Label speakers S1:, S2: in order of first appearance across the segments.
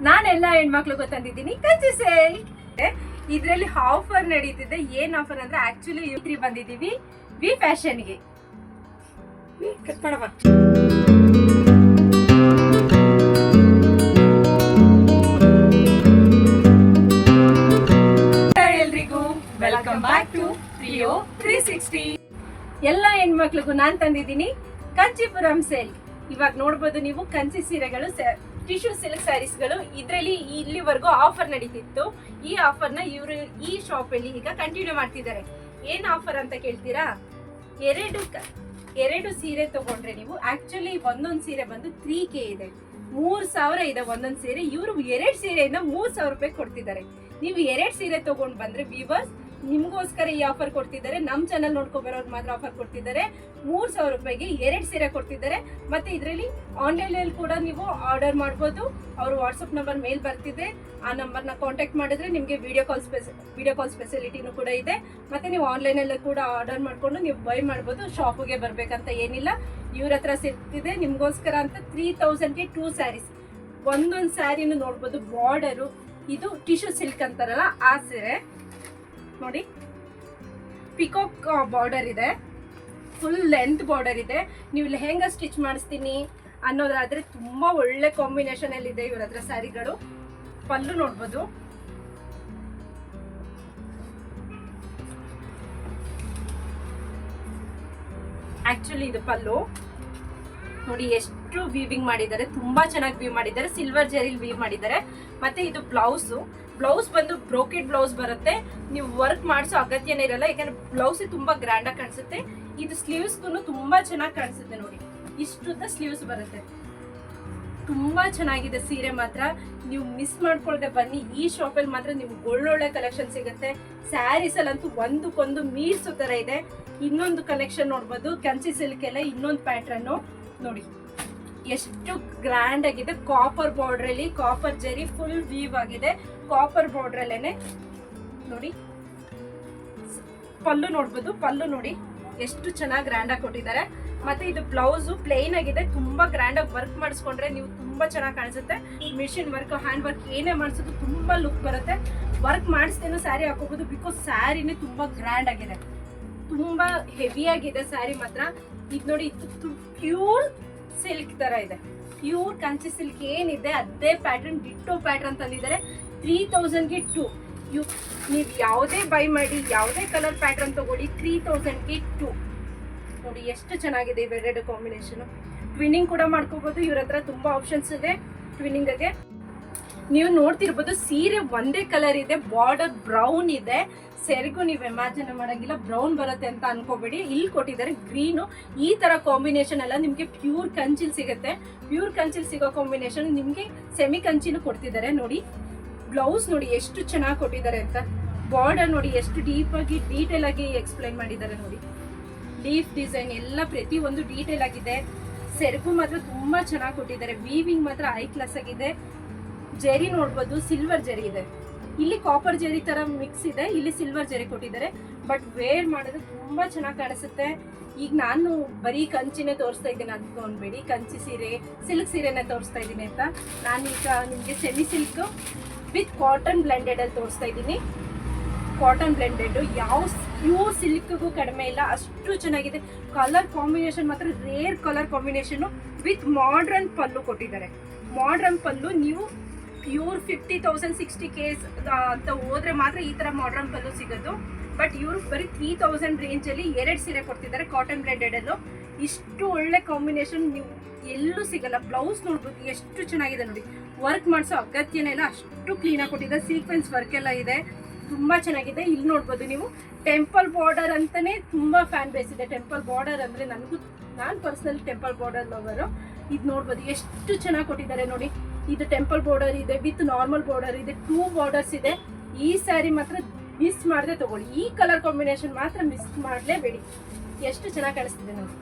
S1: ನಾನೆಲ್ಲ ಹೆಣ್ಮಕ್ಳಿಗೂ ತಂದಿದ್ದೀನಿ ಕಂಚಿ ಸೇಲ್. ಇದರಲ್ಲಿ ಆಫರ್ ನಡೀತಿದೆ. ಏನ್ ಆಫರ್ ಅಂದ್ರೆ ಆಕ್ಚುಲಿ ತ್ರೀ ಬಂದಿದ್ದೀವಿ ವಿ ಫ್ಯಾಷನ್ಗೆ. ಕಟ್ ಮಾಡವ. ಎಲ್ರಿಗೂ ವೆಲ್ಕಮ್ ಬ್ಯಾಕ್ ಟು ಪ್ರಿಯೋ 360. ಎಲ್ಲ ಹೆಣ್ಮಕ್ಳಿಗೂ ನಾನ್ ತಂದಿದ್ದೀನಿ ಕಂಚಿಪುರಂ ಸೇಲ್. ಇವಾಗ ನೋಡ್ಬೋದು ನೀವು ಕಂಚಿ ಸೀರೆಗಳು, ಟಿಶ್ಯೂ ಸಿಲ್ಕ್ ಸ್ಯಾರೀಸ್ಗಳು ಇದರಲ್ಲಿ ಇಲ್ಲಿವರೆಗೂ ಆಫರ್ ನಡೀತಿತ್ತು. ಈ ಆಫರ್ನ ಇವರು ಈ ಶಾಪಲ್ಲಿ ಈಗ ಕಂಟಿನ್ಯೂ ಮಾಡ್ತಿದ್ದಾರೆ. ಏನ್ ಆಫರ್ ಅಂತ ಕೇಳ್ತೀರಾ? ಎರಡು ಸೀರೆ ತಗೊಂಡ್ರೆ ನೀವು ಆಕ್ಚುಲಿ ಒಂದೊಂದು ಸೀರೆ ಬಂದು 3K ಇದೆ, 3,000 ಇದೆ ಒಂದೊಂದು ಸೀರೆ. ಇವರು 2 ಸೀರೆಯಿಂದ 3,000 ರೂಪಾಯಿ ಕೊಡ್ತಿದ್ದಾರೆ. ನೀವು 2 ಸೀರೆ ತಗೊಂಡ್ ಬಂದ್ರೆ ವ್ಯೂವರ್ಸ್ ನಿಮ್ಗೋಸ್ಕರ ಈ ಆಫರ್ ಕೊಡ್ತಿದ್ದಾರೆ. ನಮ್ ಚಾನಲ್ ನೋಡ್ಕೊಬರೋರು ಮಾತ್ರ ಆಫರ್ ಕೊಡ್ತಿದ್ದಾರೆ. 3,000 ರೂಪಾಯಿಗೆ 2 ಸೀರೆ ಕೊಡ್ತಿದ್ದಾರೆ. ಮತ್ತೆ ಇದರಲ್ಲಿ ಆನ್ಲೈನ್ ಅಲ್ಲಿ ಕೂಡ ನೀವು ಆರ್ಡರ್ ಮಾಡ್ಬೋದು. ಅವರು ವಾಟ್ಸ್ಆಪ್ ನಂಬರ್ ಮೇಲ್ ಬರ್ತಿದೆ, ಆ ನಂಬರ್ನ ಕಾಂಟ್ಯಾಕ್ಟ್ ಮಾಡಿದ್ರೆ ನಿಮಗೆ ವಿಡಿಯೋ ಕಾಲ್ ಫೆಸಿಲಿಟಿನೂ ಕೂಡ ಇದೆ. ಮತ್ತೆ ನೀವು ಆನ್ಲೈನ್ ಅಲ್ಲಿ ಕೂಡ ಆರ್ಡರ್ ಮಾಡ್ಕೊಂಡು ನೀವು ಬೈ ಮಾಡ್ಬೋದು. ಶಾಪಿಗೆ ಬರ್ಬೇಕಂತ ಏನಿಲ್ಲ, ಇವ್ರ ಹತ್ರ ಸಿಗ್ತಿದೆ ನಿಮ್ಗೋಸ್ಕರ ಅಂತ. 3,000ಗೆ 2 ಸ್ಯಾರೀಸ್. ಒಂದೊಂದು ಸ್ಯಾರಿನೂ ನೋಡ್ಬೋದು. ಬಾರ್ಡರು ಇದು ಟಿಶ್ಯೂ ಸಿಲ್ಕ್ ಅಂತಾರಲ್ಲ ಆ ಸೀರೆ ನೋಡಿ. ಪಿಕಾಕ್ ಬಾರ್ಡರ್ ಇದೆ, ಫುಲ್ ಲೆಂತ್ ಬಾರ್ಡರ್ ಇದೆ. ನೀವು ಲೆಹೆಂಗಾ ಸ್ಟಿಚ್ ಮಾಡಿಸ್ತೀನಿ ಅನ್ನೋದಾದ್ರೆ ತುಂಬಾ ಒಳ್ಳೆ ಕಾಂಬಿನೇಷನ್ ಅಲ್ಲಿ ಇದೆ ಇವ್ರ ಹತ್ರ ಸ್ಯಾರಿಗಳು. ಪಲ್ಲು ನೋಡ್ಬೋದು. ಆಕ್ಚುಲಿ ಇದು ಪಲ್ಲು ನೋಡಿ ಎಷ್ಟು ವೀವಿಂಗ್ ಮಾಡಿದ್ದಾರೆ, ತುಂಬಾ ಚೆನ್ನಾಗಿ ವೀವ್ ಮಾಡಿದ್ದಾರೆ. ಸಿಲ್ವರ್ ಜೆರಿಲ್ ವೀವ್ ಮಾಡಿದ್ದಾರೆ. ಮತ್ತೆ ಇದು ಬ್ಲೌಸ್ ಬಂದು ಬ್ರೋಕೆಡ್ ಬ್ಲೌಸ್ ಬರುತ್ತೆ. ನೀವು ವರ್ಕ್ ಮಾಡಿಸೋ ಅಗತ್ಯನೇ ಇರಲ್ಲ, ಯಾಕಂದ್ರೆ ಬ್ಲೌಸ್ ತುಂಬಾ ಗ್ರ್ಯಾಂಡ್ ಆಗಿ ಕಾಣಿಸುತ್ತೆ. ಇದು ಸ್ಲೀವ್ಸ್ಗೂ ತುಂಬಾ ಚೆನ್ನಾಗಿ ಕಾಣಿಸುತ್ತೆ ನೋಡಿ. ಇಷ್ಟುದ್ದ ಸ್ಲೀವ್ಸ್ ಬರುತ್ತೆ. ತುಂಬಾ ಚೆನ್ನಾಗಿದೆ ಸೀರೆ ಮಾತ್ರ. ನೀವು ಮಿಸ್ ಮಾಡ್ಕೊಳ್ದೆ ಬನ್ನಿ. ಈ ಶಾಪಲ್ಲಿ ಮಾತ್ರ ನೀವು ಒಳ್ಳೊಳ್ಳೆ ಕಲೆಕ್ಷನ್ ಸಿಗುತ್ತೆ. ಸ್ಯಾರೀಸ್ ಅಲ್ಲಂತೂ ಒಂದಕ್ಕೊಂದು ಮೀರ್ಸೋ ತರ ಇದೆ. ಇನ್ನೊಂದು ಕಲೆಕ್ಷನ್ ನೋಡ್ಬೋದು, ಕಂಚಿ ಸಿಲ್ಕ್ ಎಲ್ಲ ಇನ್ನೊಂದು ಪ್ಯಾಟ್ರನ್ ನೋಡಿ ಎಷ್ಟು ಗ್ರ್ಯಾಂಡ್ ಆಗಿದೆ. ಕಾಪರ್ ಬಾರ್ಡರ್ ಅಲ್ಲಿ ಕಾಪರ್ ಜರಿ ಫುಲ್ ವೀವ್ ಆಗಿದೆ. ಕಾಪರ್ ಬಾರ್ಡರ್ ಅಲ್ಲೇನೆ ನೋಡಿ. ಪಲ್ಲು ನೋಡ್ಬೋದು. ಪಲ್ಲು ನೋಡಿ ಎಷ್ಟು ಚೆನ್ನಾಗಿ ಗ್ರ್ಯಾಂಡ್ ಆಗಿ ಕೊಟ್ಟಿದ್ದಾರೆ. ಮತ್ತೆ ಇದು ಬ್ಲೌಸ್ ಪ್ಲೇನ್ ಆಗಿದೆ. ತುಂಬಾ ಗ್ರ್ಯಾಂಡ್ ಆಗಿ ವರ್ಕ್ ಮಾಡಿಸ್ಕೊಂಡ್ರೆ ನೀವು ತುಂಬಾ ಚೆನ್ನಾಗಿ ಕಾಣಿಸುತ್ತೆ. ಮಿಷಿನ್ ವರ್ಕ್, ಹ್ಯಾಂಡ್ ವರ್ಕ್ ಏನೇ ಮಾಡಿಸೋದು ತುಂಬಾ ಲುಕ್ ಬರುತ್ತೆ. ವರ್ಕ್ ಮಾಡಿಸ್ತೇನೋ ಸ್ಯಾರಿ ಹಾಕೋಬಹುದು, ಬಿಕಾಸ್ ಸ್ಯಾರಿನೇ ತುಂಬಾ ಗ್ರ್ಯಾಂಡ್ ಆಗಿದೆ. ತುಂಬಾ ಹೆವಿ ಆಗಿದೆ ಸ್ಯಾರಿ ಮಾತ್ರ. ಇದು ನೋಡಿ, ಇದು ಪ್ಯೂರ್ ಸಿಲ್ಕ್ ತರ ಇದೆ. ಪ್ಯೂರ್ ಕಂಚಿ ಸಿಲ್ಕ್ ಏನಿದೆ ಅದೇ ಪ್ಯಾಟರ್ನ್, ಡಿಟ್ಟೋ ಪ್ಯಾಟರ್ನ್ ತಂದಿದ್ದಾರೆ. 3,000ಗೆ 2. ನೀವು ಯಾವುದೇ ಬೈ ಮಾಡಿ, ಯಾವುದೇ ಕಲರ್ ಪ್ಯಾಟರ್ನ್ ತಗೊಳ್ಳಿ, 3,000ಗೆ 2 ನೋಡಿ. ಎಷ್ಟು ಚೆನ್ನಾಗಿದೆ ಇವೆರಡು ಕಾಂಬಿನೇಷನ್. ಟ್ವಿನ್ನಿಂಗ್ ಕೂಡ ಮಾಡ್ಕೋಬಹುದು. ಇವ್ರ ಹತ್ರ ತುಂಬಾ ಆಪ್ಷನ್ಸ್ ಇದೆ ಟ್ವಿನ್ನಿಂಗ್ಗೆ. ನೀವು ನೋಡ್ತಿರ್ಬೋದು ಸೀರೆ ಒಂದೇ ಕಲರ್ ಇದೆ, ಬಾರ್ಡರ್ ಬ್ರೌನ್ ಇದೆ. ಸೆರೆಗೂ ನೀವು ಇಮ್ಯಾಜಿನ್ ಮಾಡಂಗಿಲ್ಲ ಬ್ರೌನ್ ಬರುತ್ತೆ ಅಂತ ಅನ್ಕೋಬೇಡಿ. ಇಲ್ಲಿ ಕೊಟ್ಟಿದ್ದಾರೆ ಗ್ರೀನು. ಈ ತರ ಕಾಂಬಿನೇಷನ್ ಎಲ್ಲ ನಿಮ್ಗೆ ಪ್ಯೂರ್ ಕಂಚಿಲ್ ಸಿಗುತ್ತೆ. ಪ್ಯೂರ್ ಕಂಚಿಲ್ ಸಿಗೋ ಕಾಂಬಿನೇಷನ್ ನಿಮ್ಗೆ ಸೆಮಿ ಕಂಚಿನೂ ಕೊಡ್ತಿದ್ದಾರೆ ನೋಡಿ. ಬ್ಲೌಸ್ ನೋಡಿ ಎಷ್ಟು ಚೆನ್ನಾಗಿ ಕೊಟ್ಟಿದ್ದಾರೆ ಅಂತ. ಬಾರ್ಡರ್ ನೋಡಿ ಎಷ್ಟು ಡೀಪ್ ಆಗಿ ಡೀಟೇಲ್ ಆಗಿ ಎಕ್ಸ್ಪ್ಲೈನ್ ಮಾಡಿದ್ದಾರೆ ನೋಡಿ. ಲೀಫ್ ಡಿಸೈನ್ ಎಲ್ಲ ಪ್ರತಿ ಒಂದು ಡೀಟೇಲ್ ಆಗಿದೆ. ಸೆರಗು ಮಾತ್ರ ತುಂಬಾ ಚೆನ್ನಾಗಿ ಕೊಟ್ಟಿದ್ದಾರೆ. ವೀವಿಂಗ್ ಮಾತ್ರ ಹೈ ಕ್ಲಾಸ್ ಆಗಿದೆ. ಜೆರಿ ನೋಡ್ಬೋದು, ಸಿಲ್ವರ್ ಜೆರಿ ಇದೆ. ಇಲ್ಲಿ ಕಾಪರ್ ಜೆರಿ ತರ ಮಿಕ್ಸ್ ಇದೆ, ಇಲ್ಲಿ ಸಿಲ್ವರ್ ಜೆರಿ ಕೊಟ್ಟಿದ್ದಾರೆ. ಬಟ್ ವೇರ್ ಮಾಡಿದ್ರೆ ತುಂಬಾ ಚೆನ್ನಾಗಿ ಕಾಣಿಸುತ್ತೆ. ಈಗ ನಾನು ಬರೀ ಕಂಚಿನೇ ತೋರಿಸ್ತಾ ಇದ್ದೀನಿ ಅಂದ್ಕೊಂಡ್ಬೇಡಿ. ಕಂಚಿ ಸೀರೆ, ಸಿಲ್ಕ್ ಸೀರೆನೇ ತೋರಿಸ್ತಾ ಇದ್ದೀನಿ ಅಂತ. ನಾನೀಗ ನಿಮಗೆ semi silk with cotton blended ಅಲ್ಲಿ ತೋರಿಸ್ತಾ ಇದ್ದೀನಿ. ಕಾಟನ್ ಬ್ಲೆಂಡೆಡ್ ಯಾವ ಪ್ಯೂರ್ ಸಿಲ್ಕ್ಗೂ ಕಡಿಮೆ ಇಲ್ಲ, ಅಷ್ಟು ಚೆನ್ನಾಗಿದೆ. ಕಲರ್ ಕಾಂಬಿನೇಷನ್ ಮಾತ್ರ rare colour combination with modern pallu ಕೊಟ್ಟಿದ್ದಾರೆ. ಮಾಡರ್ನ್ ಪಲ್ಲು ನೀವು ಪ್ಯೂರ್ 50,000 60K ಅಂತ ಹೋದ್ರೆ ಮಾತ್ರ ಈ ತರ ಮಾಡರ್ನ್ ಪಲ್ಲು ಸಿಗೋದು. ಬಟ್ ಇವರು ಬರೀ 3,000 ರೇಂಜ್ ಅಲ್ಲಿ 2 ಸೀರೆ ಕೊಡ್ತಿದ್ದಾರೆ ಕಾಟನ್ ಬ್ಲೆಂಡೆಡ್ ಅಲ್ಲೂ. ಇಷ್ಟು ಒಳ್ಳೆ ಕಾಂಬಿನೇಷನ್ ನೀವು ಎಲ್ಲೂ ಸಿಗಲ್ಲ. ಬ್ಲೌಸ್ ನೋಡ್ಬೋದು ಎಷ್ಟು ಚೆನ್ನಾಗಿದೆ ನೋಡಿ. ವರ್ಕ್ ಮಾಡಿಸೋ ಅಗತ್ಯನೇ ಇಲ್ಲ, ಅಷ್ಟು ಕ್ಲೀನ್ ಆಗಿ ಕೊಟ್ಟಿದ್ದಾರೆ. ಸೀಕ್ವೆನ್ಸ್ ವರ್ಕ್ ಎಲ್ಲ ಇದೆ, ತುಂಬಾ ಚೆನ್ನಾಗಿದೆ. ಇಲ್ಲಿ ನೋಡ್ಬೋದು ನೀವು ಟೆಂಪಲ್ ಬಾರ್ಡರ್ ಅಂತಾನೆ ತುಂಬಾ ಫ್ಯಾನ್ ಬೇಸ್ ಇದೆ. ಟೆಂಪಲ್ ಬಾರ್ಡರ್ ಅಂದ್ರೆ ನಾನು ಪರ್ಸನಲ್ ಟೆಂಪಲ್ ಬಾರ್ಡರ್ ಲವರು. ಇದು ನೋಡ್ಬೋದು ಎಷ್ಟು ಚೆನ್ನಾಗಿ ಕೊಟ್ಟಿದ್ದಾರೆ ನೋಡಿ. ಇದು ಟೆಂಪಲ್ ಬಾರ್ಡರ್ ಇದೆ, ವಿತ್ ನಾರ್ಮಲ್ ಬಾರ್ಡರ್ ಇದೆ, 2 ಬಾರ್ಡರ್ಸ್ ಇದೆ. ಈ ಸ್ಯಾರಿ ಮಾತ್ರ ಮಿಸ್ ಮಾಡದೆ ತಗೊಳ್ಳಿ. ಈ ಕಲರ್ ಕಾಂಬಿನೇಷನ್ ಮಾತ್ರ ಮಿಸ್ ಮಾಡಲೇಬೇಡಿ. ಎಷ್ಟು ಚೆನ್ನಾಗಿ ಕಾಣಿಸ್ತಿದೆ ನೋಡಿ.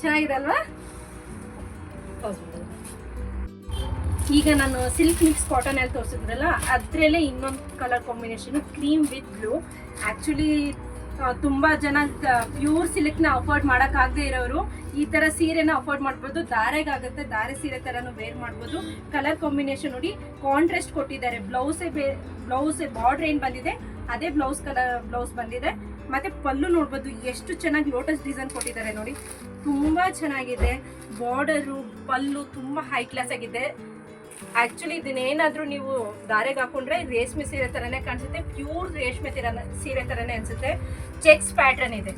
S1: ಚೆನ್ನಾಗಿದೆ ಅಲ್ವಾ? ಈಗ ನಾನು ಸಿಲ್ಕ್ ಮಿಕ್ಸ್ ಕಾಟನ್ ಅಲ್ಲಿ ತೋರಿಸಿದ್ರಲ್ಲ, ಅದರಲ್ಲೇ ಇನ್ನೊಂದು colour combination cream with blue. Actually ತುಂಬಾ ಜನ ಪ್ಯೂರ್ ಸಿಲ್ಕ್ ನ ಅಫೋರ್ಡ್ ಮಾಡಕ್ ಆಗದೆ ಇರೋರು ಈ ತರ ಸೀರೆನ ಅಫೋರ್ಡ್ ಮಾಡ್ಬೋದು. ಧಾರೆಗಾಗುತ್ತೆ, ಧಾರೆ ಸೀರೆ ತರನು ವೇರ್ ಮಾಡ್ಬೋದು. ಕಲರ್ ಕಾಂಬಿನೇಷನ್ ನೋಡಿ, ಕಾಂಟ್ರಾಸ್ಟ್ ಕೊಟ್ಟಿದ್ದಾರೆ. ಬ್ಲೌಸ್ ಬಾರ್ಡರ್ ಏನ್ ಬಂದಿದೆ ಅದೇ ಬ್ಲೌಸ್ ಬಂದಿದೆ. ಮತ್ತೆ ಪಲ್ಲು ನೋಡ್ಬೋದು ಎಷ್ಟು ಚೆನ್ನಾಗಿ ಲೋಟಸ್ ಡಿಸೈನ್ ಕೊಟ್ಟಿದ್ದಾರೆ ನೋಡಿ, ತುಂಬಾ ಚೆನ್ನಾಗಿದೆ. ಬಾರ್ಡರು ಪಲ್ಲು ತುಂಬಾ ಹೈ ಕ್ಲಾಸ್ ಆಗಿದೆ. ಆಕ್ಚುಲಿ ಇದನ್ನೇನಾದ್ರೂ ನೀವು ದಾರೆಗೆ ಹಾಕೊಂಡ್ರೆ ರೇಷ್ಮೆ ಸೀರೆ ತರನೇ ಕಾಣಿಸುತ್ತೆ, ಪ್ಯೂರ್ ರೇಷ್ಮೆ ಸೀರೆ ತರನೇ ಅನ್ಸುತ್ತೆ. ಚೆಕ್ಸ್ ಪ್ಯಾಟರ್ನ್ ಇದೆ,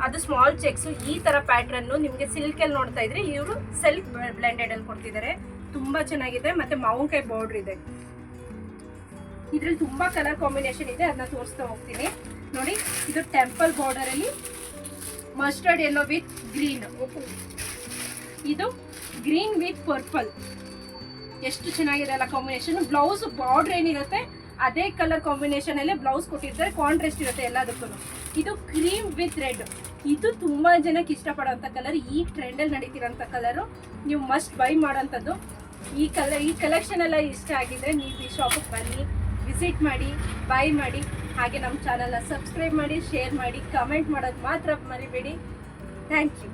S1: ಅದು ಸ್ಮಾಲ್ ಚೆಕ್ಸ್. ಈ ತರ ಪ್ಯಾಟರ್ನ್ ನಿಮ್ಗೆ ಸಿಲ್ಕ್ ಅಲ್ಲಿ ನೋಡ್ತಾ ಇದ್ರೆ ಇವರು ಸೆಲ್ಫ್ ಬ್ಲೆಂಡೆಡ್ ಅಲ್ಲಿ ಕೊಡ್ತಿದ್ದಾರೆ. ತುಂಬಾ ಚೆನ್ನಾಗಿದೆ. ಮತ್ತೆ ಮಾವಿನಕಾಯಿ ಬಾರ್ಡರ್ ಇದೆ. ಇದ್ರಲ್ಲಿ ತುಂಬಾ ಕಲರ್ ಕಾಂಬಿನೇಷನ್ ಇದೆ, ಅದನ್ನ ತೋರಿಸ್ತಾ ಹೋಗ್ತೀನಿ ನೋಡಿ. ಇದು ಟೆಂಪಲ್ ಬಾರ್ಡರ್ ಅಲ್ಲಿ ಮಸ್ಟರ್ಡ್ ಯೆಲ್ಲೋ ವಿತ್ ಗ್ರೀನ್, ಇದು ಗ್ರೀನ್ ವಿತ್ ಪರ್ಪಲ್. ಎಷ್ಟು ಚೆನ್ನಾಗಿದೆ ಅಲ್ಲ ಕಾಂಬಿನೇಷನ್. ಬ್ಲೌಸ್ ಬಾರ್ಡರ್ ಏನಿರುತ್ತೆ ಅದೇ ಕಲರ್ ಕಾಂಬಿನೇಷನ್ ಅಲ್ಲೇ ಬ್ಲೌಸ್ ಕೊಟ್ಟಿರ್ತಾರೆ, ಕಾಂಟ್ರಾಸ್ಟ್ ಇರುತ್ತೆ ಎಲ್ಲದಕ್ಕೂ. ಇದು ಕ್ರೀಮ್ ವಿತ್ ರೆಡ್, ಇದು ತುಂಬಾ ಜನಕ್ಕೆ ಇಷ್ಟಪಡುವಂತ ಕಲರ್. ಈ ಟ್ರೆಂಡ್ ಅಲ್ಲಿ ನಡೀತಿರೋಂಥ ಕಲರ್, ನೀವು ಮಸ್ಟ್ ಬೈ ಮಾಡೋಂಥದ್ದು. ಈ ಕಲೆಕ್ಷನ್ ಎಲ್ಲ ಇಷ್ಟ ಆಗಿದ್ರೆ ನೀವು ಈ ಶಾಪಿಗೆ ಬನ್ನಿ, ವಿಸಿಟ್ ಮಾಡಿ, ಬೈ ಮಾಡಿ. ಹಾಗೆ ನಮ್ಮ ಚಾನಲ್ನ ಸಬ್ಸ್ಕ್ರೈಬ್ ಮಾಡಿ, ಶೇರ್ ಮಾಡಿ, ಕಮೆಂಟ್ ಮಾಡೋದು ಮಾತ್ರ ಮರಿಬೇಡಿ. Thank you.